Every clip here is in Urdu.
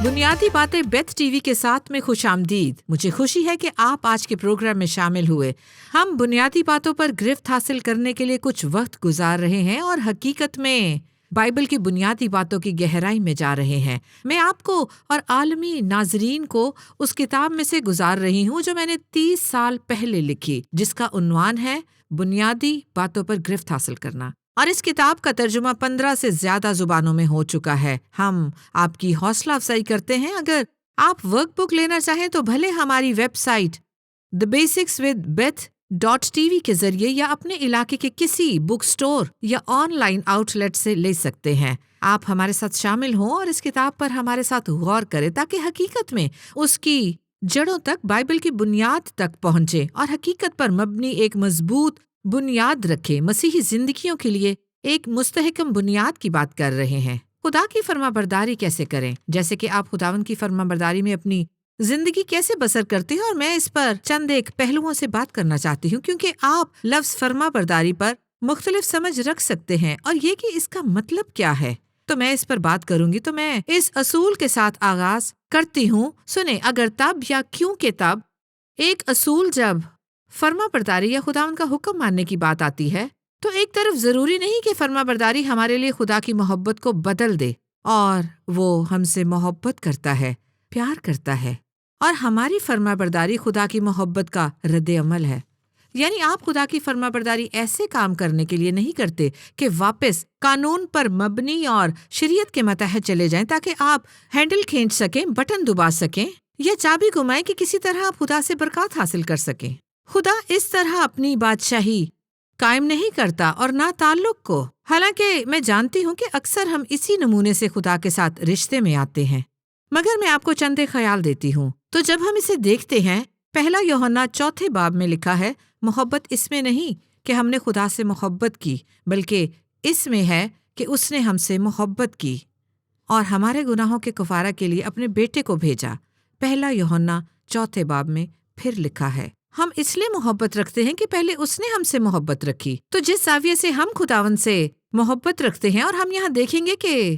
بنیادی باتیں بیتھ ٹی وی کے ساتھ میں خوش آمدید۔ مجھے خوشی ہے کہ آپ آج کے پروگرام میں شامل ہوئے۔ ہم بنیادی باتوں پر گرفت حاصل کرنے کے لیے کچھ وقت گزار رہے ہیں اور حقیقت میں بائبل کی بنیادی باتوں کی گہرائی میں جا رہے ہیں۔ میں آپ کو اور عالمی ناظرین کو اس کتاب میں سے گزار رہی ہوں جو میں نے 30 سال پہلے لکھی، جس کا عنوان ہے بنیادی باتوں پر گرفت حاصل کرنا، اور اس کتاب کا ترجمہ 15 سے زیادہ زبانوں میں ہو چکا ہے۔ ہم آپ کی حوصلہ افزائی کرتے ہیں۔ اگر آپ ورک بک لینا چاہیں تو بھلے ہماری ویب سائٹ thebasicswithbeth.tv کے ذریعے یا اپنے علاقے کے کسی بک سٹور یا آن لائن آؤٹ لیٹ سے لے سکتے ہیں۔ آپ ہمارے ساتھ شامل ہوں اور اس کتاب پر ہمارے ساتھ غور کریں تاکہ حقیقت میں اس کی جڑوں تک، بائبل کی بنیاد تک پہنچے اور حقیقت پر مبنی ایک مضبوط بنیاد رکھے۔ مسیحی زندگیوں کے لیے ایک مستحکم بنیاد کی بات کر رہے ہیں۔ خدا کی فرما برداری کیسے کریں، جیسے کہ آپ خداوند کی فرما برداری میں اپنی زندگی کیسے بسر کرتے ہیں، اور میں اس پر چند ایک پہلوؤں سے بات کرنا چاہتی ہوں، کیونکہ آپ لفظ فرما برداری پر مختلف سمجھ رکھ سکتے ہیں اور یہ کہ اس کا مطلب کیا ہے، تو میں اس پر بات کروں گی۔ تو میں اس اصول کے ساتھ آغاز کرتی ہوں۔ سنیں، اگر تب یا کیونکہ تب ایک اصول جب فرما برداری یا خداوند کا حکم ماننے کی بات آتی ہے تو ایک طرف ضروری نہیں کہ فرما برداری ہمارے لیے خدا کی محبت کو بدل دے، اور وہ ہم سے محبت کرتا ہے، پیار کرتا ہے، اور ہماری فرما برداری خدا کی محبت کا رد عمل ہے۔ یعنی آپ خدا کی فرما برداری ایسے کام کرنے کے لیے نہیں کرتے کہ واپس قانون پر مبنی اور شریعت کے متحد چلے جائیں تاکہ آپ ہینڈل کھینچ سکیں، بٹن دبا سکیں یا چابی گھمائیں کہ کسی طرح آپ خدا سے برکات حاصل کر سکیں۔ خدا اس طرح اپنی بادشاہی قائم نہیں کرتا اور نہ تعلق کو۔ حالانکہ میں جانتی ہوں کہ اکثر ہم اسی نمونے سے خدا کے ساتھ رشتے میں آتے ہیں، مگر میں آپ کو چند خیال دیتی ہوں۔ تو جب ہم اسے دیکھتے ہیں، پہلا یوحنا 4 باب میں لکھا ہے، محبت اس میں نہیں کہ ہم نے خدا سے محبت کی، بلکہ اس میں ہے کہ اس نے ہم سے محبت کی اور ہمارے گناہوں کے کفارہ کے لیے اپنے بیٹے کو بھیجا۔ پہلا یوحنا 4 باب میں پھر لکھا ہے، ہم اس لیے محبت رکھتے ہیں کہ پہلے اس نے ہم سے محبت رکھی۔ تو جس زاویے سے ہم خداوند سے محبت رکھتے ہیں، اور ہم یہاں دیکھیں گے کہ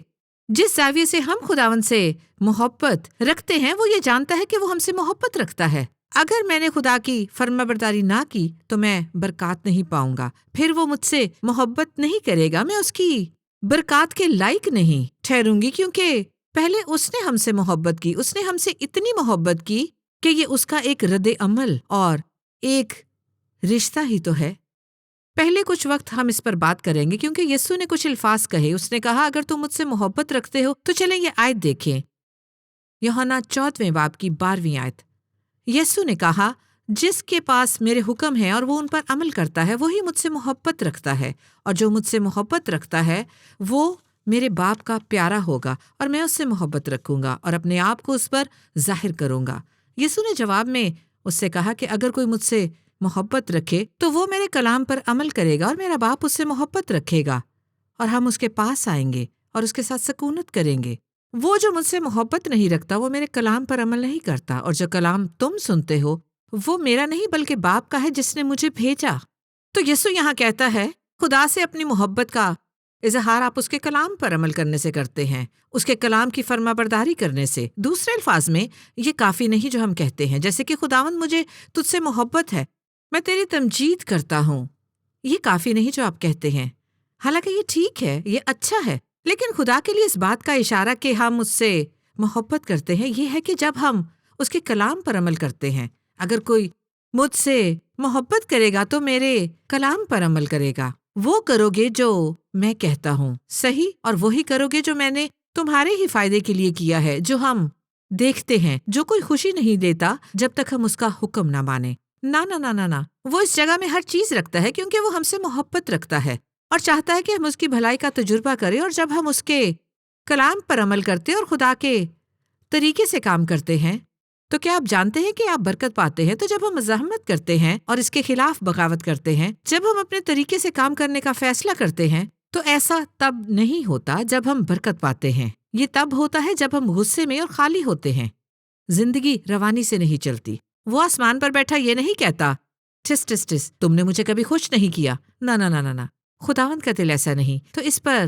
جس زاویے سے ہم خداوند سے محبت رکھتے ہیں وہ یہ جانتا ہے کہ وہ ہم سے محبت رکھتا ہے۔ اگر میں نے خدا کی فرما برداری نہ کی تو میں برکات نہیں پاؤں گا، پھر وہ مجھ سے محبت نہیں کرے گا، میں اس کی برکات کے لائق نہیں ٹھہروں گی، کیونکہ پہلے اس نے ہم سے محبت کی، اس نے ہم سے اتنی محبت کی کہ یہ اس کا ایک رد عمل اور ایک رشتہ ہی تو ہے۔ پہلے کچھ وقت ہم اس پر بات کریں گے، کیونکہ یسوع نے کچھ الفاظ کہے۔ اس نے کہا، اگر تم مجھ سے محبت رکھتے ہو تو چلیں یہ آیت دیکھیں، یوحنا 4 باب کی 12ویں آیت۔ یسوع نے کہا، جس کے پاس میرے حکم ہے اور وہ ان پر عمل کرتا ہے وہی مجھ سے محبت رکھتا ہے، اور جو مجھ سے محبت رکھتا ہے وہ میرے باپ کا پیارا ہوگا، اور میں اس سے محبت رکھوں گا اور اپنے آپ کو اس پر ظاہر کروں گا۔ یسوع نے جواب میں اس سے کہا کہ اگر کوئی مجھ سے محبت رکھے تو وہ میرے کلام پر عمل کرے گا، اور میرا باپ اس سے محبت رکھے گا، اور ہم اس کے پاس آئیں گے اور اس کے ساتھ سکونت کریں گے۔ وہ جو مجھ سے محبت نہیں رکھتا وہ میرے کلام پر عمل نہیں کرتا، اور جو کلام تم سنتے ہو وہ میرا نہیں بلکہ باپ کا ہے جس نے مجھے بھیجا۔ تو یسوع یہاں کہتا ہے، خدا سے اپنی محبت کا اظہار آپ اس کے کلام پر عمل کرنے سے کرتے ہیں، اس کے کلام کی فرما برداری کرنے سے۔ دوسرے الفاظ میں یہ کافی نہیں جو ہم کہتے ہیں، جیسے کہ خداوند مجھے تجھ سے محبت ہے، میں تیری تمجید کرتا ہوں، یہ کافی نہیں جو آپ کہتے ہیں۔ حالانکہ یہ ٹھیک ہے، یہ اچھا ہے، لیکن خدا کے لیے اس بات کا اشارہ کہ ہم اس سے محبت کرتے ہیں یہ ہے کہ جب ہم اس کے کلام پر عمل کرتے ہیں۔ اگر کوئی مجھ سے محبت کرے گا تو میرے کلام پر عمل کرے گا، وہ کرو گے جو میں کہتا ہوں، صحیح، اور وہی کرو گے جو میں نے تمہارے ہی فائدے کے لیے کیا ہے۔ جو ہم دیکھتے ہیں، جو کوئی خوشی نہیں دیتا جب تک ہم اس کا حکم نہ مانیں۔ نہ، وہ اس جگہ میں ہر چیز رکھتا ہے کیونکہ وہ ہم سے محبت رکھتا ہے اور چاہتا ہے کہ ہم اس کی بھلائی کا تجربہ کریں، اور جب ہم اس کے کلام پر عمل کرتے اور خدا کے طریقے سے کام کرتے ہیں تو کیا آپ جانتے ہیں کہ آپ برکت پاتے ہیں؟ تو جب ہم مزاحمت کرتے ہیں اور اس کے خلاف بغاوت کرتے ہیں، جب ہم اپنے طریقے سے کام کرنے کا فیصلہ کرتے ہیں، تو ایسا تب نہیں ہوتا جب ہم برکت پاتے ہیں۔ یہ تب ہوتا ہے جب ہم غصے میں اور خالی ہوتے ہیں۔ زندگی روانی سے نہیں چلتی۔ وہ آسمان پر بیٹھا یہ نہیں کہتا، ٹس ٹس ٹس، تم نے مجھے کبھی خوش نہیں کیا۔ نہ، خداوند کا دل ایسا نہیں۔ تو اس پر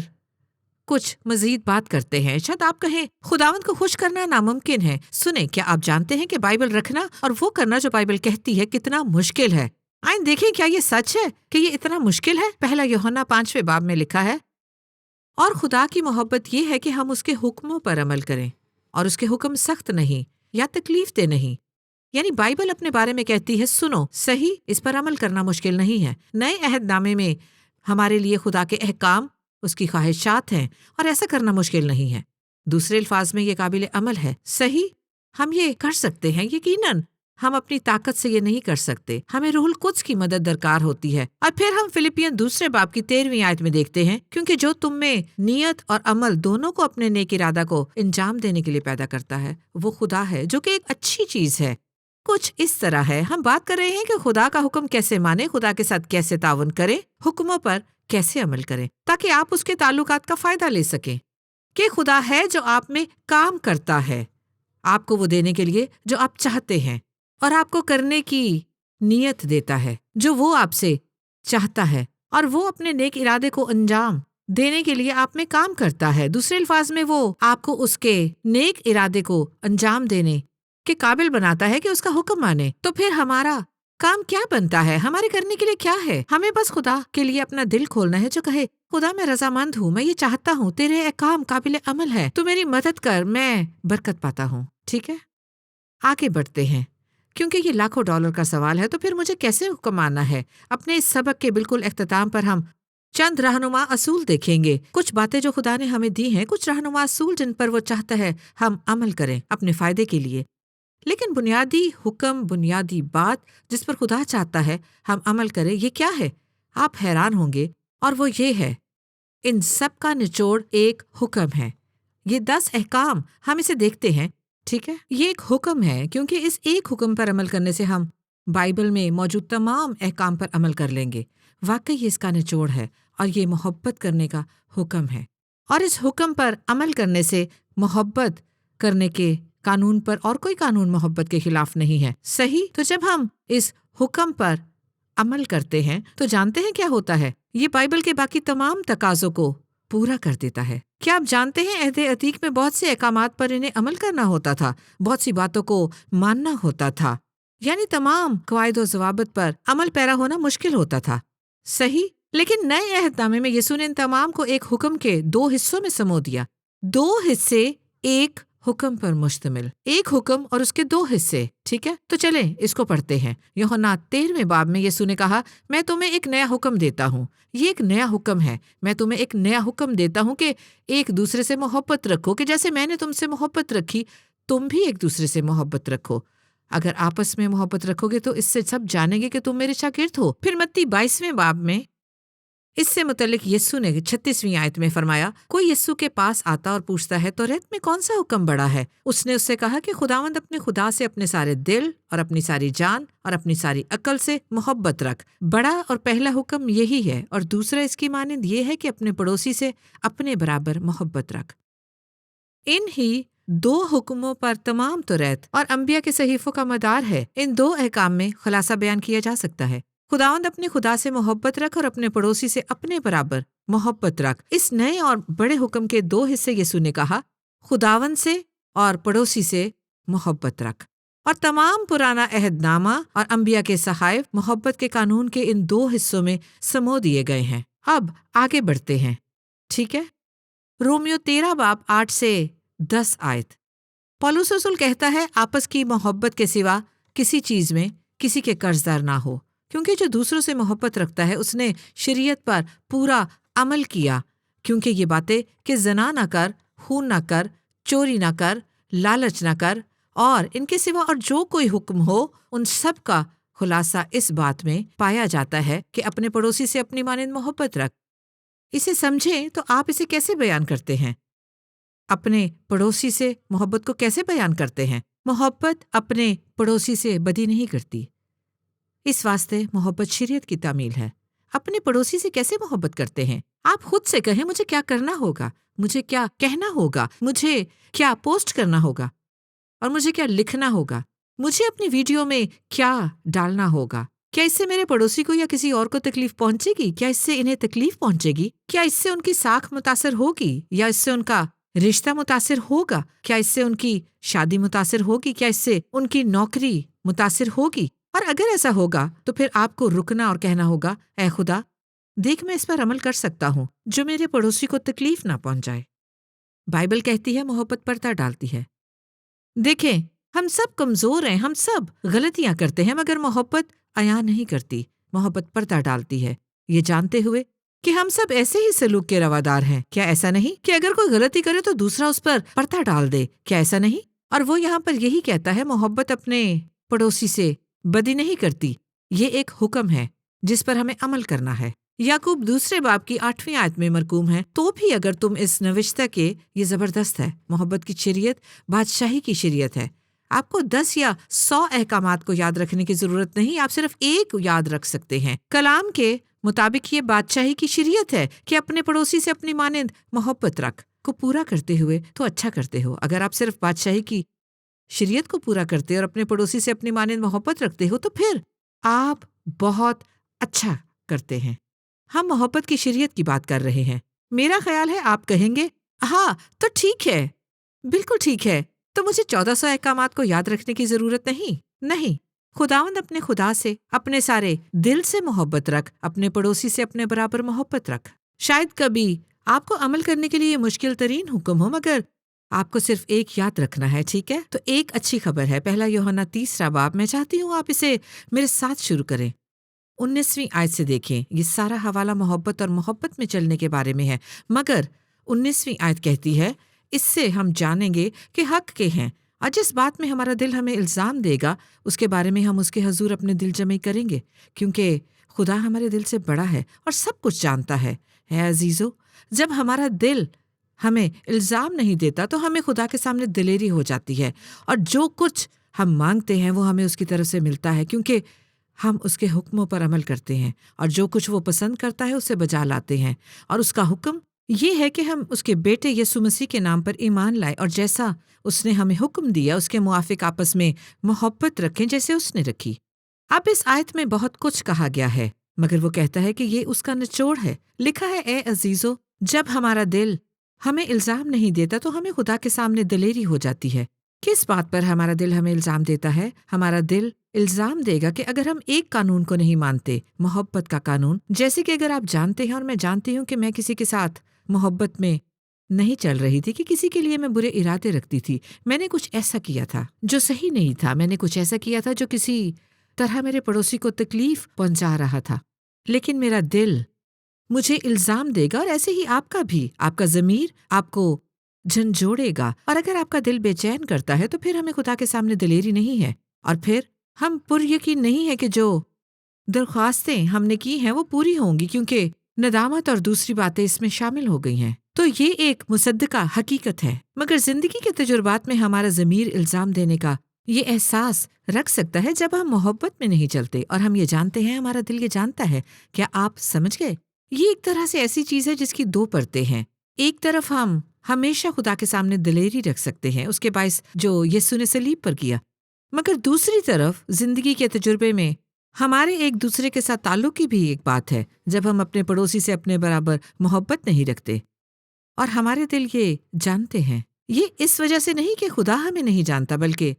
کچھ مزید بات کرتے ہیں. شاید آپ کہیں خداوند کو خوش کرنا ناممکن ہے. سنیں، کیا آپ جانتے ہیں کہ بائبل رکھنا اور وہ کرنا جو بائبل کہتی ہے کتنا مشکل ہے؟ آئیں دیکھیں کیا یہ سچ ہے کہ یہ اتنا مشکل ہے؟ پہلا یوحنا 5 باب میں لکھا ہے، اور خدا کی محبت یہ ہے کہ ہم اس کے حکموں پر عمل کریں، اور اس کے حکم سخت نہیں یا تکلیف دہ نہیں. یعنی بائبل اپنے بارے میں کہتی ہے سنو، صحیح، اس پر عمل کرنا مشکل نہیں ہے. نئے عہد نامے میں ہمارے لیے خدا کے احکام، اس کی خواہشات ہیں، اور ایسا کرنا مشکل نہیں ہے. دوسرے الفاظ میں یہ قابل عمل ہے. صحیح، ہم یہ کر سکتے ہیں. یقیناً ہم اپنی طاقت سے یہ نہیں کر سکتے، ہمیں روح القدس کی مدد درکار ہوتی ہے. اور پھر ہم فلپین 2 باب کی 13ویں آیت میں دیکھتے ہیں، کیونکہ جو تم میں نیت اور عمل دونوں کو اپنے نیک ارادہ کو انجام دینے کے لیے پیدا کرتا ہے، وہ خدا ہے، جو کہ ایک اچھی چیز ہے. کچھ اس طرح ہے، ہم بات کر رہے ہیں کہ خدا کا حکم کیسے مانے، خدا کے ساتھ کیسے تعاون کریں، حکموں پر کیسے عمل کریں، تاکہ آپ اس کے تعلقات کا فائدہ لے سکیں. کہ خدا ہے جو آپ میں کام کرتا ہے، آپ کو وہ دینے کے لیے جو آپ چاہتے ہیں، اور آپ کو کرنے کی نیت دیتا ہے جو وہ آپ سے چاہتا ہے، اور وہ اپنے نیک ارادے کو انجام دینے کے لیے آپ میں کام کرتا ہے. دوسرے الفاظ میں وہ آپ کو اس کے نیک ارادے کو انجام دینے کے قابل بناتا ہے کہ اس کا حکم مانے. تو پھر ہمارا کام کیا بنتا ہے؟ ہمارے کرنے کے لیے کیا ہے؟ ہمیں بس خدا کے لیے اپنا دل کھولنا ہے، جو کہے خدا میں رضامند ہوں، میں یہ چاہتا ہوں، تیرے احکام قابل عمل ہے، تو میری مدد کر، میں برکت پاتا ہوں. ٹھیک ہے، آگے بڑھتے ہیں. کیونکہ یہ لاکھوں ڈالر کا سوال ہے، تو پھر مجھے کیسے حکم ماننا ہے؟ اپنے اس سبق کے بالکل اختتام پر ہم چند رہنما اصول دیکھیں گے. کچھ باتیں جو خدا نے ہمیں دی ہیں، کچھ رہنما اصول جن پر وہ چاہتا ہے ہم عمل کریں اپنے فائدے کے لیے. لیکن بنیادی حکم، بنیادی بات جس پر خدا چاہتا ہے ہم عمل کریں، یہ کیا ہے؟ آپ حیران ہوں گے، اور وہ یہ ہے، ان سب کا نچوڑ ایک حکم ہے. یہ 10 احکام ہم اسے دیکھتے ہیں. ٹھیک ہے، یہ ایک حکم ہے، کیونکہ اس ایک حکم پر عمل کرنے سے ہم بائبل میں موجود تمام احکام پر عمل کر لیں گے. واقعی یہ اس کا نچوڑ ہے، اور یہ محبت کرنے کا حکم ہے. اور اس حکم پر عمل کرنے سے محبت کرنے کے قانون پر اور کوئی قانون محبت کے خلاف نہیں ہے. صحیح، تو جب ہم اس حکم پر عمل کرتے ہیں تو جانتے ہیں کیا ہوتا ہے؟ یہ بائبل کے باقی تمام تقاضوں کو پورا کر دیتا ہے. کیا آپ جانتے ہیں عہد عتیق میں بہت سے احکامات پر انہیں عمل کرنا ہوتا تھا، بہت سی باتوں کو ماننا ہوتا تھا، یعنی تمام قواعد و ضوابط پر عمل پیرا ہونا مشکل ہوتا تھا. صحیح، لیکن نئے عہد نامے میں یسوع نے ان تمام کو ایک حکم کے 2 حصوں میں سمو دیا. 2 حصے ایک حکم پر مشتمل، ایک حکم اور اس کے 2 حصے. ٹھیک ہے، تو چلیں اس کو پڑھتے ہیں. یوحنا 13 باب میں یسوع نے کہا، میں تمہیں ایک نیا حکم دیتا ہوں. یہ ایک نیا حکم ہے. میں تمہیں ایک نیا حکم دیتا ہوں کہ ایک دوسرے سے محبت رکھو، کہ جیسے میں نے تم سے محبت رکھی تم بھی ایک دوسرے سے محبت رکھو. اگر آپس میں محبت رکھو گے تو اس سے سب جانیں گے کہ تم میرے شاگرد ہو. پھر متی 22 باب میں اس سے متعلق یسوع نے 36ویں آیت میں فرمایا، کوئی یسوع کے پاس آتا اور پوچھتا ہے، توریت میں کون سا حکم بڑا ہے؟ اس نے اس سے کہا کہ خداوند اپنے خدا سے اپنے سارے دل اور اپنی ساری جان اور اپنی ساری عقل سے محبت رکھ. بڑا اور پہلا حکم یہی ہے، اور دوسرا اس کی مانند یہ ہے کہ اپنے پڑوسی سے اپنے برابر محبت رکھ. ان ہی 2 حکموں پر تمام توریت اور انبیاء کے صحیفوں کا مدار ہے. ان 2 احکام میں خلاصہ بیان کیا جا سکتا ہے، خداوند اپنے خدا سے محبت رکھ اور اپنے پڑوسی سے اپنے برابر محبت رکھ. اس نئے اور بڑے حکم کے 2 حصے یسوع نے کہا، خداوند سے اور پڑوسی سے محبت رکھ. اور تمام پرانا عہد نامہ اور انبیاء کے صحائف محبت کے قانون کے ان 2 حصوں میں سمو دیے گئے ہیں. اب آگے بڑھتے ہیں. ٹھیک ہے، رومیو 13 باب 8 سے 10 آیت. پولس رسول کہتا ہے، آپس کی محبت کے سوا کسی چیز میں کسی کے قرض دار نہ ہو، کیونکہ جو دوسروں سے محبت رکھتا ہے اس نے شریعت پر پورا عمل کیا. کیونکہ یہ باتیں کہ زنا نہ کر، خون نہ کر، چوری نہ کر، لالچ نہ کر، اور ان کے سوا اور جو کوئی حکم ہو، ان سب کا خلاصہ اس بات میں پایا جاتا ہے کہ اپنے پڑوسی سے اپنی مانند محبت رکھ. اسے سمجھیں تو آپ اسے کیسے بیان کرتے ہیں؟ اپنے پڑوسی سے محبت کو کیسے بیان کرتے ہیں؟ محبت اپنے پڑوسی سے بدی نہیں کرتی، اس واسطے محبت شریعت کی تعمیل ہے. اپنے پڑوسی سے کیسے محبت کرتے ہیں؟ آپ خود سے کہیں، مجھے کیا کرنا ہوگا، مجھے کیا کہنا ہوگا، مجھے کیا پوسٹ کرنا ہوگا، اور مجھے کیا لکھنا ہوگا، مجھے اپنی ویڈیو میں کیا ڈالنا ہوگا. کیا اس سے میرے پڑوسی کو یا کسی اور کو تکلیف پہنچے گی؟ کیا اس سے انہیں تکلیف پہنچے گی؟ کیا اس سے ان کی ساکھ متاثر ہوگی یا اس سے ان کا رشتہ متاثر ہوگا؟ کیا اس سے ان کی شادی متاثر ہوگی؟ کیا اس سے ان کی نوکری متاثر ہوگی؟ اور اگر ایسا ہوگا تو پھر آپ کو رکنا اور کہنا ہوگا، اے خدا، دیکھ میں اس پر عمل کر سکتا ہوں جو میرے پڑوسی کو تکلیف نہ پہنچائے۔ بائبل کہتی ہے محبت پردہ ڈالتی ہے۔ دیکھیں، ہم سب کمزور ہیں، ہم سب غلطیاں کرتے ہیں، مگر محبت عیاں نہیں کرتی، محبت پردہ ڈالتی ہے، یہ جانتے ہوئے کہ ہم سب ایسے ہی سلوک کے روادار ہیں۔ کیا ایسا نہیں کہ اگر کوئی غلطی کرے تو دوسرا اس پر پردہ ڈال دے؟ کیا ایسا نہیں؟ اور وہ یہاں پر یہی کہتا ہے، محبت اپنے پڑوسی سے بدی نہیں کرتی۔ یہ ایک حکم ہے جس پر ہمیں عمل کرنا ہے۔ یعقوب دوسرے باب کی 8ویں آیت میں مرقوم ہے، تو بھی اگر تم اس نوشتہ کے، یہ زبردست ہے، محبت کی شریعت بادشاہی کی شریعت ہے۔ آپ کو 10 یا 100 احکامات کو یاد رکھنے کی ضرورت نہیں، آپ صرف ایک یاد رکھ سکتے ہیں۔ کلام کے مطابق یہ بادشاہی کی شریعت ہے کہ اپنے پڑوسی سے اپنی مانند محبت رکھ کو پورا کرتے ہوئے تو اچھا کرتے ہو۔ اگر آپ صرف بادشاہی کی شریعت کو پورا کرتے اور اپنے پڑوسی سے اپنی مانند محبت رکھتے ہو تو پھر آپ بہت اچھا کرتے ہیں۔ ہم محبت کی شریعت کی بات کر رہے ہیں۔ میرا خیال ہے آپ کہیں گے، ہاں تو ٹھیک ہے، بالکل ٹھیک ہے، تو مجھے 1400 احکامات کو یاد رکھنے کی ضرورت نہیں۔ خداوند اپنے خدا سے اپنے سارے دل سے محبت رکھ، اپنے پڑوسی سے اپنے برابر محبت رکھ۔ شاید کبھی آپ کو عمل کرنے کے لیے یہ مشکل ترین حکم ہو، مگر آپ کو صرف ایک یاد رکھنا ہے، ٹھیک ہے؟ تو ایک اچھی خبر ہے، 1 یوحنا 3 باب، میں چاہتی ہوں آپ اسے میرے ساتھ شروع کریں۔ 19ویں آیت سے دیکھیں، یہ سارا حوالہ محبت اور محبت میں چلنے کے بارے میں ہے، مگر 19ویں آیت کہتی ہے، اس سے ہم جانیں گے کہ حق کے ہیں، اور جس بات میں ہمارا دل ہمیں الزام دے گا اس کے بارے میں ہم اس کے حضور اپنے دل جمع کریں گے، کیونکہ خدا ہمارے دل سے بڑا ہے اور سب کچھ جانتا ہے۔ اے عزیزو، جب ہمارا دل ہمیں الزام نہیں دیتا تو ہمیں خدا کے سامنے دلیری ہو جاتی ہے، اور جو کچھ ہم مانگتے ہیں وہ ہمیں اس کی طرف سے ملتا ہے، کیونکہ ہم اس کے حکموں پر عمل کرتے ہیں، اور جو کچھ وہ پسند کرتا ہے اسے بجا لاتے ہیں۔ اور اس کا حکم یہ ہے کہ ہم اس کے بیٹے یسوع مسیح کے نام پر ایمان لائے، اور جیسا اس نے ہمیں حکم دیا اس کے موافق آپس میں محبت رکھیں جیسے اس نے رکھی۔ اب اس آیت میں بہت کچھ کہا گیا ہے، مگر وہ کہتا ہے کہ یہ اس کا نچوڑ ہے۔ لکھا ہے، اے عزیزو، جب ہمارا دل ہمیں الزام نہیں دیتا تو ہمیں خدا کے سامنے دلیری ہو جاتی ہے۔ کس بات پر ہمارا دل ہمیں الزام دیتا ہے؟ ہمارا دل الزام دے گا کہ اگر ہم ایک قانون کو نہیں مانتے، محبت کا قانون، جیسے کہ اگر آپ جانتے ہیں اور میں جانتی ہوں کہ میں کسی کے ساتھ محبت میں نہیں چل رہی تھی، کہ کسی کے لیے میں برے ارادے رکھتی تھی، میں نے کچھ ایسا کیا تھا جو صحیح نہیں تھا، میں نے کچھ ایسا کیا تھا جو کسی طرح میرے پڑوسی کو تکلیف پہنچا رہا تھا، لیکن میرا دل مجھے الزام دے گا، اور ایسے ہی آپ کا بھی، آپ کا ضمیر آپ کو جھنجھوڑے گا، اور اگر آپ کا دل بے چین کرتا ہے تو پھر ہمیں خدا کے سامنے دلیری نہیں ہے، اور پھر ہم پر یقین نہیں ہے کہ جو درخواستیں ہم نے کی ہیں وہ پوری ہوں گی، کیونکہ ندامت اور دوسری باتیں اس میں شامل ہو گئی ہیں۔ تو یہ ایک مصدقہ حقیقت ہے، مگر زندگی کے تجربات میں ہمارا ضمیر الزام دینے کا یہ احساس رکھ سکتا ہے جب ہم محبت میں نہیں چلتے، اور ہم یہ جانتے ہیں، ہمارا دل یہ جانتا ہے۔ کیا آپ سمجھ گئے؟ یہ ایک طرح سے ایسی چیز ہے جس کی 2 پرتیں ہیں۔ ایک طرف ہم ہمیشہ خدا کے سامنے دلیری رکھ سکتے ہیں، اس کے باعث جو یسوع نے صلیب پر کیا، مگر دوسری طرف زندگی کے تجربے میں ہمارے ایک دوسرے کے ساتھ تعلق کی بھی ایک بات ہے، جب ہم اپنے پڑوسی سے اپنے برابر محبت نہیں رکھتے، اور ہمارے دل یہ جانتے ہیں۔ یہ اس وجہ سے نہیں کہ خدا ہمیں نہیں جانتا، بلکہ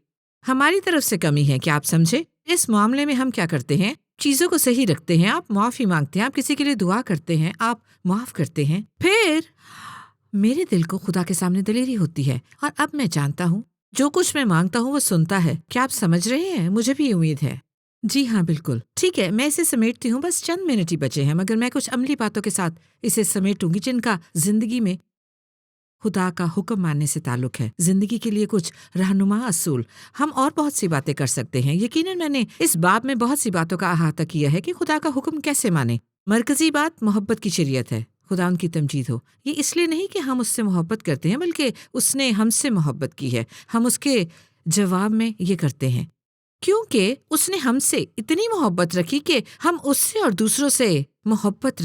ہماری طرف سے کمی ہے۔ کیا آپ سمجھے؟ اس معاملے میں ہم کیا کرتے ہیں؟ چیزوں کو صحیح رکھتے ہیں، آپ معافی مانگتے ہیں، آپ کسی کے لیے دعا کرتے ہیں، آپ معاف کرتے ہیں، پھر میرے دل کو خدا کے سامنے دلیری ہوتی ہے، اور اب میں جانتا ہوں جو کچھ میں مانگتا ہوں وہ سنتا ہے۔ کیا آپ سمجھ رہے ہیں؟ مجھے بھی امید ہے۔ جی ہاں، بالکل ٹھیک ہے، میں اسے سمیٹتی ہوں، بس چند منٹ ہی بچے ہیں، مگر میں کچھ عملی باتوں کے ساتھ اسے سمیٹوں گی جن کا زندگی میں خدا کا حکم ماننے سے تعلق ہے۔ زندگی کے لیے کچھ رہنما اصول، ہم اور بہت سی باتیں کر سکتے ہیں۔ یقیناً میں نے اس باب میں بہت سی باتوں کا احاطہ کیا ہے کہ خدا کا حکم کیسے مانیں۔ مرکزی بات محبت کی شریعت ہے۔ خدا ان کی تمجید ہو۔ یہ اس لیے نہیں کہ ہم اس سے محبت کرتے ہیں، بلکہ اس نے ہم سے محبت کی ہے۔ ہم اس کے جواب میں یہ کرتے ہیں کیونکہ اس نے ہم سے اتنی محبت رکھی کہ ہم اس سے اور دوسروں سے محبت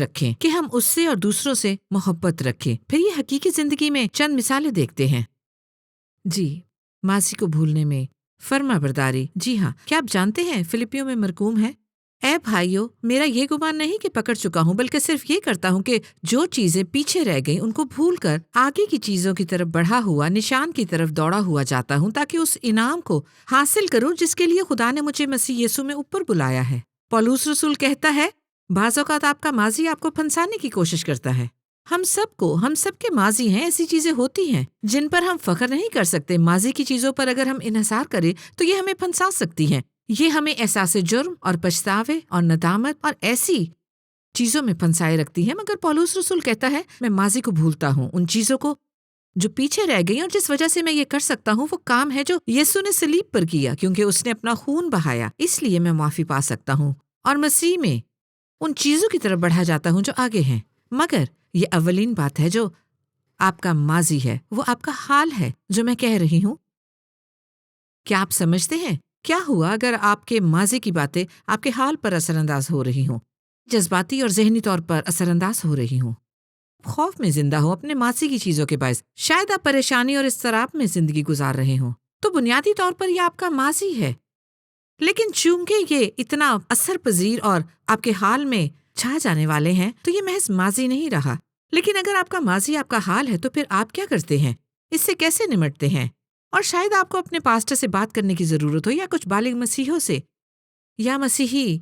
رکھیں، پھر یہ حقیقی زندگی میں چند مثالیں دیکھتے ہیں۔ جی، ماضی کو بھولنے میں فرما برداری۔ جی ہاں، کیا آپ جانتے ہیں فلپیوں میں مرقوم ہے اے بھائیو، میرا یہ گمان نہیں کہ پکڑ چکا ہوں، بلکہ صرف یہ کرتا ہوں کہ جو چیزیں پیچھے رہ گئیں ان کو بھول کر آگے کی چیزوں کی طرف بڑھا ہوا نشان کی طرف دوڑا ہوا جاتا ہوں، تاکہ اس انعام کو حاصل کروں جس کے لیے خدا نے مجھے مسیح یسوع میں اوپر بلایا ہے۔ پولس رسول کہتا ہے، بعض اوقات آپ کا ماضی آپ کو پھنسانے کی کوشش کرتا ہے۔ ہم سب کے ماضی ہیں، ایسی چیزیں ہوتی ہیں جن پر ہم فخر نہیں کر سکتے۔ ماضی کی چیزوں پر اگر ہم انحصار کریں تو یہ ہمیں پھنسا سکتی ہیں۔ یہ ہمیں احساس جرم اور پچھتاوے اور ندامت اور ایسی چیزوں میں پھنسائے رکھتی ہیں، مگر پولس رسول کہتا ہے، میں ماضی کو بھولتا ہوں، ان چیزوں کو جو پیچھے رہ گئی اور جس وجہ سے میں یہ کر سکتا ہوں وہ کام ہے جو یسوع نے صلیب پر کیا، کیونکہ اس نے اپنا خون بہایا، اس لیے میں معافی پا سکتا ہوں اور مسیح میں ان چیزوں کی طرف بڑھا جاتا ہوں جو آگے ہیں۔ مگر یہ اولین بات ہے جو آپ کا ماضی ہے، وہ آپ کا حال ہے جو میں کہہ رہی ہوں۔ کیا آپ سمجھتے ہیں کیا ہوا اگر آپ کے ماضی کی باتیں آپ کے حال پر اثر انداز ہو رہی ہوں، جذباتی اور ذہنی طور پر اثر انداز ہو رہی ہوں، خوف میں زندہ ہو اپنے ماضی کی چیزوں کے باعث، شاید آپ پریشانی اور اضطراب میں زندگی گزار رہے ہوں، تو بنیادی طور پر یہ آپ کا ماضی ہے۔ لیکن چونکہ یہ اتنا اثر پذیر اور آپ کے حال میں چھا جانے والے ہیں تو یہ محض ماضی نہیں رہا۔ لیکن اگر آپ کا ماضی آپ کا حال ہے تو پھر آپ کیا کرتے ہیں؟ اس سے کیسے نمٹتے ہیں؟ اور شاید آپ کو اپنے پاسٹر سے بات کرنے کی ضرورت ہو، یا کچھ بالغ مسیحیوں سے یا مسیحی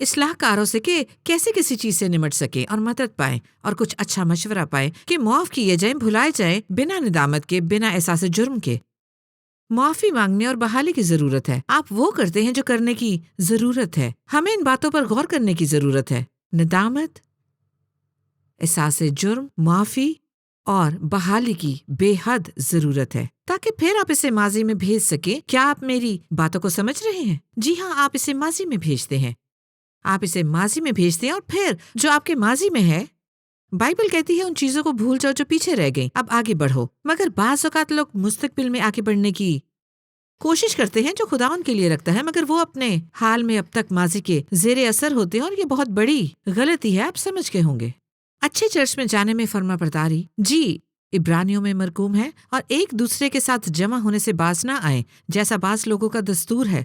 اصلاح کاروں سے، کہ کیسے کسی چیز سے نمٹ سکیں اور مدد پائیں اور کچھ اچھا مشورہ پائیں کہ معاف کیے جائیں، بھلائے جائیں، بنا ندامت کے، بنا احساس جرم کے۔ معافی مانگنے اور بحالی کی ضرورت ہے۔ آپ وہ کرتے ہیں جو کرنے کی ضرورت ہے۔ ہمیں ان باتوں پر غور کرنے کی ضرورت ہے۔ ندامت، احساس جرم، معافی اور بحالی کی بے حد ضرورت ہے، تاکہ پھر آپ اسے ماضی میں بھیج سکیں۔ کیا آپ میری باتوں کو سمجھ رہے ہیں؟ جی ہاں، آپ اسے ماضی میں بھیجتے ہیں۔ آپ اسے ماضی میں بھیجتے ہیں اور پھر جو آپ کے ماضی میں ہے، بائبل کہتی ہے ان چیزوں کو بھول جاؤ جو پیچھے رہ گئیں، اب آگے بڑھو۔ مگر بعض اوقات لوگ مستقبل میں آگے بڑھنے کی کوشش کرتے ہیں جو خدا ان کے لیے رکھتا ہے، مگر وہ اپنے حال میں اب تک ماضی کے زیر اثر ہوتے ہیں، اور یہ بہت بڑی غلطی ہے۔ آپ سمجھ گئے ہوں گے۔ اچھے چرچ میں جانے میں فرما برداری جی عبرانیوں میں مرقوم ہے، اور ایک دوسرے کے ساتھ جمع ہونے سے باز نہ آئیں جیسا بعض لوگوں کا دستور ہے،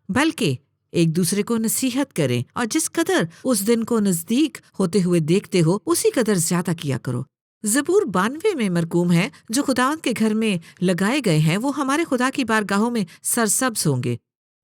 بلکہ ایک دوسرے کو نصیحت کریں، اور جس قدر اس دن کو نزدیک ہوتے ہوئے دیکھتے ہو اسی قدر زیادہ کیا کرو۔ زبور 92 میں مرقوم ہے، جو خداوند کے گھر میں لگائے گئے ہیں وہ ہمارے خدا کی بارگاہوں میں سرسبز ہوں گے،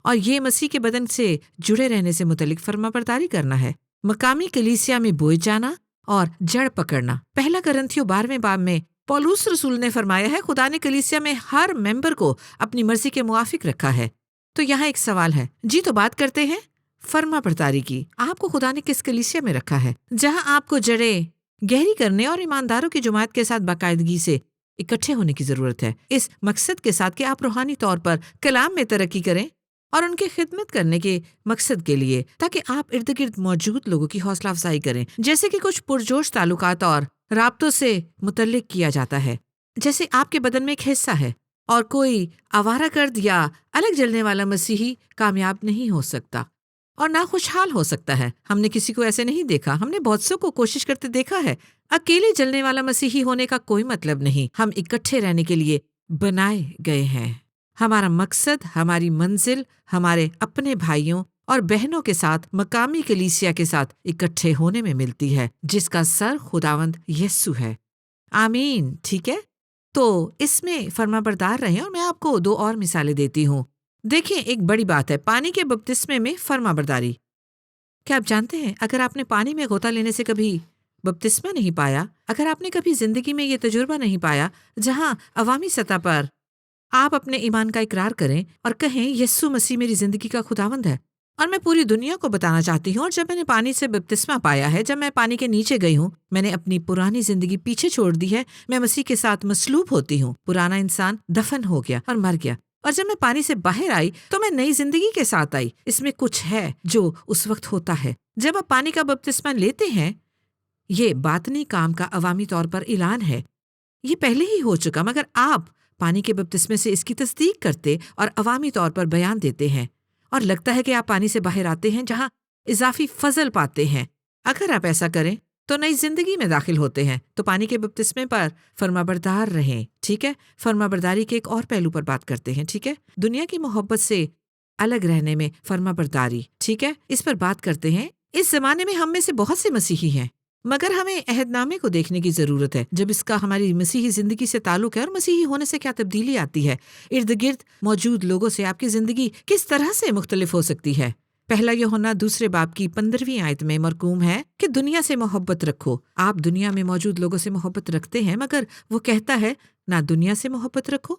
اور یہ مسیح کے بدن سے جڑے رہنے سے متعلق فرما برداری کرنا ہے۔ مقامی کلیسیا میں بوئے جانا اور جڑ پکڑنا۔ پہلا کرنتھیوں 12 باب میں پولس رسول نے فرمایا ہے، خدا نے کلیسیا میں ہر ممبر کو اپنی مرضی کے موافق رکھا ہے۔ تو یہاں ایک سوال ہے، جی تو بات کرتے ہیں فرما برداری کی۔ آپ کو خدا نے کس کلیسیا میں رکھا ہے جہاں آپ کو جڑیں گہری کرنے اور ایمانداروں کی جماعت کے ساتھ باقاعدگی سے اکٹھے ہونے کی ضرورت ہے، اس مقصد کے ساتھ کہ آپ روحانی طور پر کلام میں ترقی کریں اور ان کی خدمت کرنے کے مقصد کے لیے، تاکہ آپ ارد گرد موجود لوگوں کی حوصلہ افزائی کریں، جیسے کہ کچھ پرجوش تعلقات اور رابطوں سے متعلق کیا جاتا ہے۔ جیسے آپ کے بدن میں ایک حصہ ہے، اور کوئی آوارہ گرد یا الگ جلنے والا مسیحی کامیاب نہیں ہو سکتا اور نہ خوشحال ہو سکتا ہے۔ ہم نے کسی کو ایسے نہیں دیکھا، ہم نے بہت سو کو کوشش کرتے دیکھا ہے۔ اکیلے جلنے والا مسیحی ہونے کا کوئی مطلب نہیں۔ ہم اکٹھے رہنے کے لیے بنائے گئے ہیں۔ ہمارا مقصد، ہماری منزل ہمارے اپنے بھائیوں اور بہنوں کے ساتھ مقامی کلیسیا کے ساتھ اکٹھے ہونے میں ملتی ہے، جس کا سر خداوند یسوع ہے۔ آمین۔ ٹھیک ہے، تو اس میں فرما بردار رہیں، اور میں آپ کو 2 اور مثالیں دیتی ہوں۔ دیکھیں، ایک بڑی بات ہے پانی کے بپتسمے میں فرما برداری۔ کیا آپ جانتے ہیں اگر آپ نے پانی میں غوطہ لینے سے کبھی بپتسمہ نہیں پایا، اگر آپ نے کبھی زندگی میں یہ تجربہ نہیں پایا جہاں عوامی سطح پر آپ اپنے ایمان کا اقرار کریں اور کہیں یسوع مسیح میری زندگی کا خداوند ہے اور میں پوری دنیا کو بتانا چاہتی ہوں، اور جب میں نے پانی سے بپتسمہ پایا ہے، جب میں پانی کے نیچے گئی ہوں، میں نے اپنی پرانی زندگی پیچھے چھوڑ دی ہے، میں مسیح کے ساتھ مصلوب ہوتی ہوں، پرانا انسان دفن ہو گیا اور مر گیا، اور جب میں پانی سے باہر آئی تو میں نئی زندگی کے ساتھ آئی۔ اس میں کچھ ہے جو اس وقت ہوتا ہے جب آپ پانی کا بپتسمہ لیتے ہیں۔ یہ باطنی کام کا عوامی طور پر اعلان ہے، یہ پہلے ہی ہو چکا، مگر آپ پانی کے بپتسمے سے اس کی تصدیق کرتے اور عوامی طور پر بیان دیتے ہیں، اور لگتا ہے کہ آپ پانی سے باہر آتے ہیں جہاں اضافی فضل پاتے ہیں۔ اگر آپ ایسا کریں تو نئی زندگی میں داخل ہوتے ہیں۔ تو پانی کے بپتسمے پر فرما بردار رہیں، ٹھیک ہے؟ فرما برداری کے ایک اور پہلو پر بات کرتے ہیں، ٹھیک ہے؟ دنیا کی محبت سے الگ رہنے میں فرما برداری. ٹھیک ہے، اس پر بات کرتے ہیں. اس زمانے میں ہم میں سے بہت سے مسیحی ہیں، مگر ہمیں عہد نامے کو دیکھنے کی ضرورت ہے جب اس کا ہماری مسیحی زندگی سے تعلق ہے، اور مسیحی ہونے سے کیا تبدیلی آتی ہے. ارد گرد موجود لوگوں سے آپ کی زندگی کس طرح سے مختلف ہو سکتی ہے. پہلا یوحنا 2 باب کی 15ویں آیت میں مرقوم ہے کہ دنیا سے محبت رکھو. آپ دنیا میں موجود لوگوں سے محبت رکھتے ہیں، مگر وہ کہتا ہے نہ دنیا سے محبت رکھو.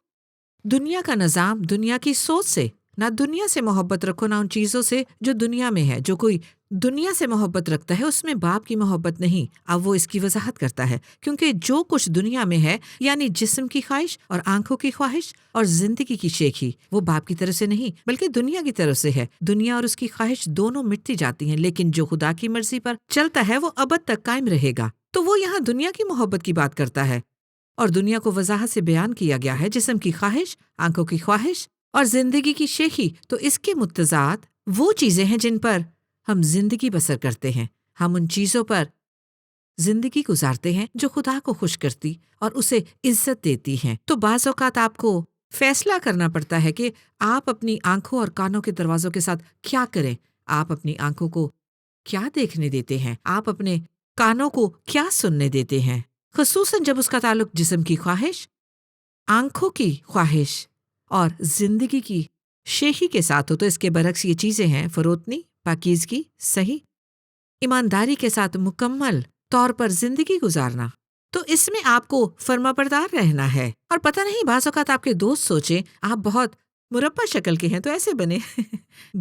دنیا کا نظام، دنیا کی سوچ سے نہ دنیا سے محبت رکھو، نہ ان چیزوں سے جو دنیا میں ہے. جو کوئی دنیا سے محبت رکھتا ہے اس میں باپ کی محبت نہیں. اب وہ اس کی وضاحت کرتا ہے، کیونکہ جو کچھ دنیا میں ہے، یعنی جسم کی خواہش اور آنکھوں کی خواہش اور زندگی کی شیخی، وہ باپ کی طرف سے نہیں بلکہ دنیا کی طرف سے ہے. دنیا اور اس کی خواہش دونوں مٹتی جاتی ہیں، لیکن جو خدا کی مرضی پر چلتا ہے وہ ابد تک قائم رہے گا. تو وہ یہاں دنیا کی محبت کی بات کرتا ہے، اور دنیا کو وضاحت سے بیان کیا گیا ہے، جسم کی خواہش، آنکھوں کی خواہش اور زندگی کی شیخی. تو اس کے متضاد وہ چیزیں ہیں جن پر ہم زندگی بسر کرتے ہیں. ہم ان چیزوں پر زندگی گزارتے ہیں جو خدا کو خوش کرتی اور اسے عزت دیتی ہیں. تو بعض اوقات آپ کو فیصلہ کرنا پڑتا ہے کہ آپ اپنی آنکھوں اور کانوں کے دروازوں کے ساتھ کیا کریں. آپ اپنی آنکھوں کو کیا دیکھنے دیتے ہیں، آپ اپنے کانوں کو کیا سننے دیتے ہیں، خصوصاً جب اس کا تعلق جسم کی خواہش، آنکھوں کی خواہش اور زندگی کی شیخی کے ساتھ ہو. تو اس کے برعکس یہ چیزیں ہیں: فروتنی، پاکیزگی، صحیح، ایمانداری کے ساتھ مکمل طور پر زندگی گزارنا. تو اس میں آپ کو فرما بردار رہنا ہے. اور پتہ نہیں، بعض اوقات آپ کے دوست سوچیں آپ بہت مربع شکل کے ہیں تو ایسے بنے.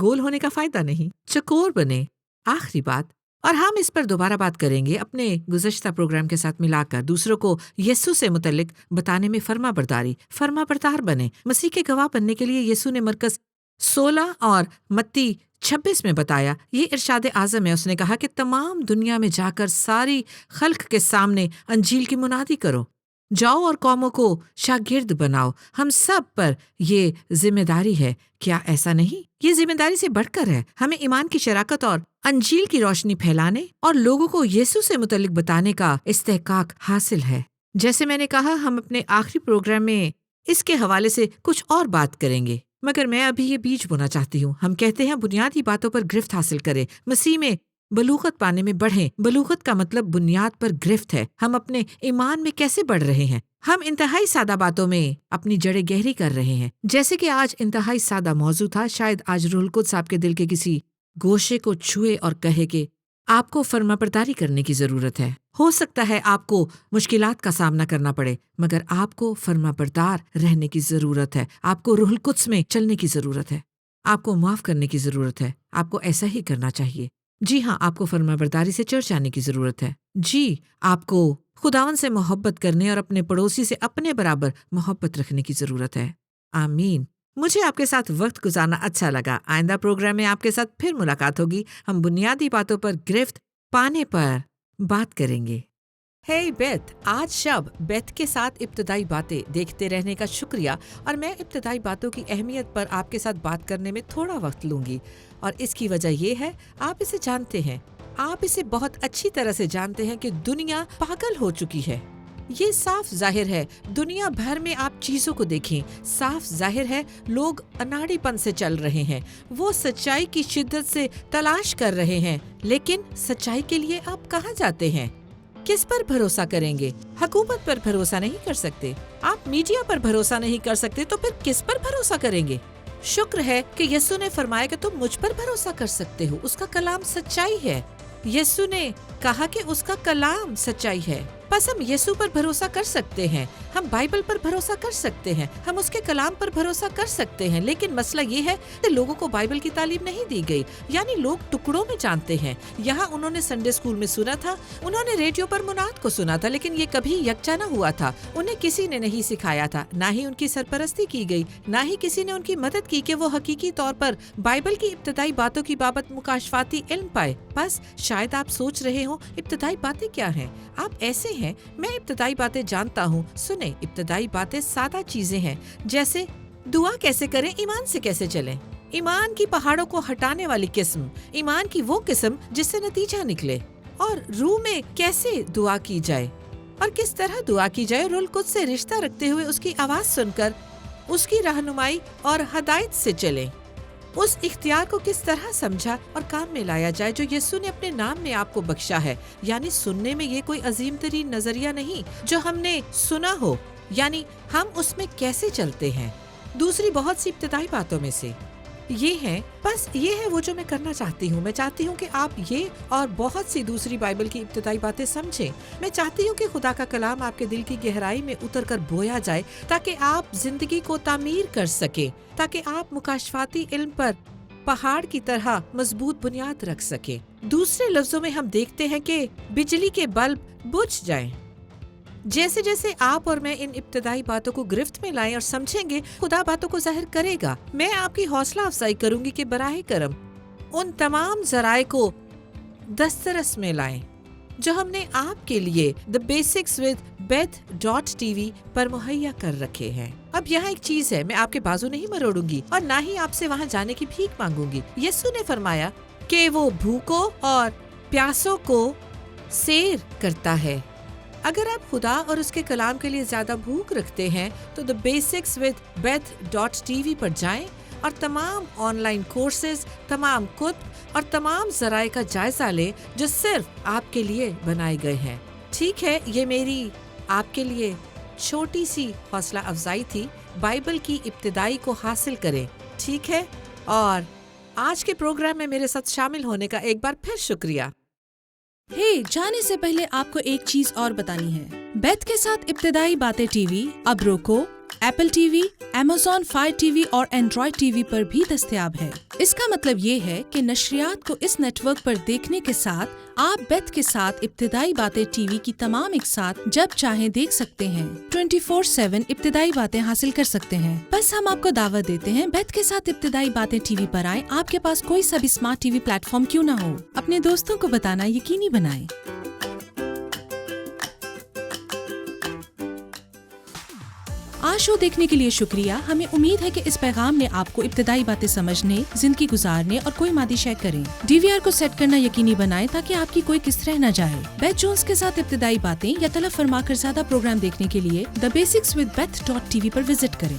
گول ہونے کا فائدہ نہیں، چکور بنے. آخری بات، اور ہم اس پر دوبارہ بات کریں گے اپنے گزشتہ پروگرام کے ساتھ ملا کر، دوسروں کو یسوع سے متعلق بتانے میں فرما بردار بنے. مسیح کے گواہ بننے کے لیے یسوع نے مرکز 16 اور متی 26 میں بتایا. یہ ارشاد اعظم ہے. اس نے کہا کہ تمام دنیا میں جا کر ساری خلق کے سامنے انجیل کی منادی کرو. جاؤ اور قوموں کو شاگرد بناؤ. ہم سب پر یہ ذمہ داری ہے. کیا ایسا نہیں؟ یہ ذمہ داری سے بڑھ کر ہے. ہمیں ایمان کی شراکت اور انجیل کی روشنی پھیلانے اور لوگوں کو یسوع سے متعلق بتانے کا استحقاق حاصل ہے. جیسے میں نے کہا، ہم اپنے آخری پروگرام میں اس کے حوالے سے کچھ اور بات کریں گے، مگر میں ابھی یہ بیج بونا چاہتی ہوں. ہم کہتے ہیں بنیادی باتوں پر گرفت حاصل کریں، مسیح میں بلوغت پانے میں بڑھیں. بلوغت کا مطلب بنیاد پر گرفت ہے. ہم اپنے ایمان میں کیسے بڑھ رہے ہیں؟ ہم انتہائی سادہ باتوں میں اپنی جڑیں گہری کر رہے ہیں. جیسے کہ آج انتہائی سادہ موضوع تھا، شاید آج روح القدس آپ کے دل کے کسی گوشے کو چھوئے اور کہے کہ آپ کو فرما برداری کرنے کی ضرورت ہے. ہو سکتا ہے آپ کو مشکلات کا سامنا کرنا پڑے، مگر آپ کو فرما بردار رہنے کی ضرورت ہے. آپ کو روح القدس میں چلنے کی ضرورت ہے. آپ کو معاف کرنے کی ضرورت ہے. آپ کو ایسا ہی کرنا چاہیے. جی ہاں، آپ کو فرما برداری سے چرچ آنے کی ضرورت ہے. جی، آپ کو خداوند سے محبت کرنے اور اپنے پڑوسی سے اپنے برابر محبت رکھنے کی ضرورت ہے. آمین. مجھے آپ کے ساتھ وقت گزارنا اچھا لگا. آئندہ پروگرام میں آپ کے ساتھ پھر ملاقات ہوگی. ہم بنیادی باتوں پر گرفت پانے پر بات کریں گے. بیتھ، آج شب بیتھ کے ساتھ ابتدائی باتیں دیکھتے رہنے کا شکریہ. اور میں ابتدائی باتوں کی اہمیت پر آپ کے ساتھ بات کرنے میں تھوڑا وقت لوں گی، اور اس کی وجہ یہ ہے، آپ اسے جانتے ہیں، آپ اسے بہت اچھی طرح سے جانتے ہیں کہ دنیا پاگل ہو چکی ہے. یہ صاف ظاہر ہے. دنیا بھر میں آپ چیزوں کو دیکھیں، صاف ظاہر ہے لوگ اناڑی پن سے چل رہے ہیں. وہ سچائی کی شدت سے تلاش کر رہے ہیں، لیکن سچائی کے لیے آپ کہاں جاتے ہیں؟ کس پر بھروسہ کریں گے؟ حکومت پر بھروسہ نہیں کر سکتے، آپ میڈیا پر بھروسہ نہیں کر سکتے، تو پھر کس پر بھروسہ کریں گے؟ شکر ہے کہ یسوع نے فرمایا کہ تم مجھ پر بھروسہ کر سکتے ہو. اس کا کلام سچائی ہے. یسوع نے کہا کہ اس کا کلام سچائی ہے. بس ہم یسوع پر بھروسہ کر سکتے ہیں، ہم بائبل پر بھروسہ کر سکتے ہیں، ہم اس کے کلام پر بھروسہ کر سکتے ہیں. لیکن مسئلہ یہ ہے کہ لوگوں کو بائبل کی تعلیم نہیں دی گئی، یعنی لوگ ٹکڑوں میں جانتے ہیں. یہاں انہوں نے سنڈے اسکول میں سنا تھا، انہوں نے ریڈیو پر مناد کو سنا تھا، لیکن یہ کبھی یکجا نہ ہوا تھا. انہیں کسی نے نہیں سکھایا تھا، نہ ہی ان کی سرپرستی کی گئی، نہ ہی کسی نے ان کی مدد کی کہ وہ حقیقی طور پر بائبل کی ابتدائی باتوں کی بابت مکاشفاتی علم پائے. بس شاید آپ سوچ رہے ہوں ابتدائی باتیں کیا ہیں؟ آپ ایسے ہیں، میں ابتدائی باتیں جانتا ہوں. سنیں، ابتدائی باتیں سادہ چیزیں ہیں، جیسے دعا کیسے کریں، ایمان سے کیسے چلیں، ایمان کی پہاڑوں کو ہٹانے والی قسم، ایمان کی وہ قسم جس سے نتیجہ نکلے، اور روح میں کیسے دعا کی جائے اور کس طرح دعا کی جائے. روح القدس سے رشتہ رکھتے ہوئے اس کی آواز سن کر اس کی رہنمائی اور ہدایت سے چلیں. اس اختیار کو کس طرح سمجھا اور کام میں لایا جائے جو یسوع نے اپنے نام میں آپ کو بخشا ہے. یعنی سننے میں یہ کوئی عظیم ترین نظریہ نہیں جو ہم نے سنا ہو، یعنی ہم اس میں کیسے چلتے ہیں. دوسری بہت سی ابتدائی باتوں میں سے یہ ہے وہ جو میں کرنا چاہتی ہوں. میں چاہتی ہوں کہ آپ یہ اور بہت سی دوسری بائبل کی ابتدائی باتیں سمجھیں. میں چاہتی ہوں کہ خدا کا کلام آپ کے دل کی گہرائی میں اتر کر بویا جائے تاکہ آپ زندگی کو تعمیر کر سکیں، تاکہ آپ مکاشفاتی علم پر پہاڑ کی طرح مضبوط بنیاد رکھ سکیں. دوسرے لفظوں میں ہم دیکھتے ہیں کہ بجلی کے بلب بجھ جائیں. جیسے جیسے آپ اور میں ان ابتدائی باتوں کو گرفت میں لائیں اور سمجھیں گے، خدا باتوں کو ظاہر کرے گا. میں آپ کی حوصلہ افزائی کروں گی کہ براہ کرم ان تمام ذرائع کو دسترس میں لائیں جو ہم نے آپ کے لیے The Basics with Beth.tv پر مہیا کر رکھے ہیں. اب یہاں ایک چیز ہے، میں آپ کے بازو نہیں مروڑوں گی اور نہ ہی آپ سے وہاں جانے کی بھیک مانگوں گی. یسوع نے فرمایا کہ وہ بھوکوں اور پیاسوں کو سیر کرتا ہے. اگر آپ خدا اور اس کے کلام کے لیے زیادہ بھوک رکھتے ہیں تو The Basics with Beth.tv پر جائیں اور تمام آن لائن کورسز، تمام کتب اور تمام ذرائع کا جائزہ لیں جو صرف آپ کے لیے بنائے گئے ہیں. ٹھیک ہے، یہ میری آپ کے لیے چھوٹی سی حوصلہ افزائی تھی. بائبل کی ابتدائی کو حاصل کریں، ٹھیک ہے؟ اور آج کے پروگرام میں میرے ساتھ شامل ہونے کا ایک بار پھر شکریہ. جانے سے پہلے آپ کو ایک چیز اور بتانی ہے. بیتھ کے ساتھ ابتدائی باتیں ٹی وی اب روکو، apple T V, Amazon Fire TV اور Android TV پر بھی دستیاب ہے. اس کا مطلب یہ ہے کہ نشریات کو اس نیٹ ورک پر دیکھنے کے ساتھ آپ بیتھ کے ساتھ ابتدائی باتیں ٹی وی کی تمام ایک ساتھ جب چاہیں دیکھ سکتے ہیں. 24/7 ابتدائی باتیں حاصل کر سکتے ہیں. بس ہم آپ کو دعوت دیتے ہیں بیتھ کے ساتھ ابتدائی باتیں ٹی وی پر آئیں. آپ کے پاس کوئی سا بھی smart T V plate form کیوں نہ ہو، اپنے دوستوں کو بتانا یقینی بنائیں. آج شو دیکھنے کے لیے شکریہ. ہمیں امید ہے کہ اس پیغام نے آپ کو ابتدائی باتیں سمجھنے، زندگی گزارنے اور کوئی مادی شے کریں. DVR کو سیٹ کرنا یقینی بنائیں تاکہ آپ کی کوئی کس رہ نہ جائے. بیتھ جونز کے ساتھ ابتدائی باتیں یا طلب فرما کر زیادہ پروگرام دیکھنے کے لیے The Basics with Beth.tv per visit کریں.